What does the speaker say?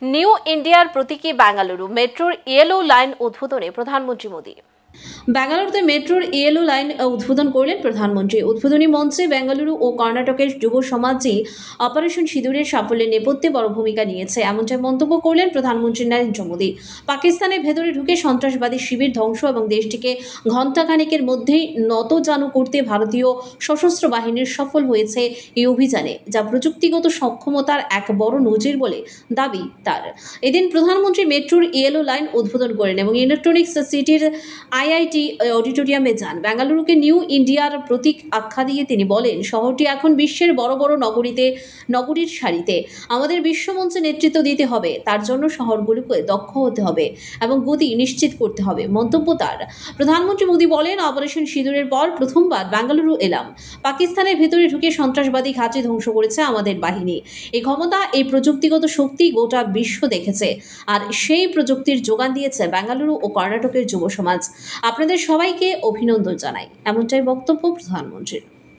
New ইন্ডিয়ার প্রতীকী বেঙ্গালুরু মেট্রোর ইয়েলো লাইন উদ্বোধনে প্রধানমন্ত্রী মোদী। বেঙ্গালুরুতে মেট্রোর ইয়েলো লাইন উদ্বোধন করলেন প্রধানমন্ত্রী। উদ্বোধনী মঞ্চে বেঙ্গালুরু ও কর্ণাটকের যুব সমাজই অপারেশন সিঁদুরের সাফল্যের নেপথ্যে বড় ভূমিকা নিয়েছে, এমনটাই মন্তব্য করলেন প্রধানমন্ত্রী নরেন্দ্র মোদী। পাকিস্তানের ভেতরে ঢুকে সন্ত্রাসবাদী শিবির ধ্বংস এবং দেশটিকে ঘণ্টাখানেকের মধ্যেই নতজানু করতে ভারতীয় সশস্ত্র বাহিনীর সফল হয়েছে এই অভিযানে, যা প্রযুক্তিগত সক্ষমতার এক বড় নজির বলে দাবি তার। এদিন প্রধানমন্ত্রী মেট্রোর ইয়েলো লাইন উদ্বোধন করেন এবং ইলেকট্রনিক্স সিটির আইআইটি অডিটোরিয়ামে যান। বেঙ্গালুরুকে নিউ ইন্ডিয়ার প্রতীক আখ্যা দিয়ে তিনি বলেন, শহরটি এখন বিশ্বের বড় বড় নগরীর সারিতে। আমাদের বিশ্বমঞ্চে নেতৃত্ব দিতে হবে, তার জন্য শহরগুলোকে দক্ষ হতে হবে এবং গতি নিশ্চিত করতে হবে। মন্তব্য তার। প্রধানমন্ত্রী মোদী বলেন, অপারেশন সিঁদুরের পর প্রথমবার বেঙ্গালুরু এলাম। পাকিস্তানের ভেতরে ঢুকে সন্ত্রাসবাদী ঘাঁটি ধ্বংস করেছে আমাদের বাহিনী। এই ক্ষমতা, এই প্রযুক্তিগত শক্তি গোটা বিশ্ব দেখেছে, আর সেই প্রযুক্তির যোগান দিয়েছে বেঙ্গালুরু ও কর্ণাটকের যুব সমাজ। আপনাদের সবাইকে অভিনন্দন জানাই, এমনটাই বক্তব্য প্রধানমন্ত্রীর।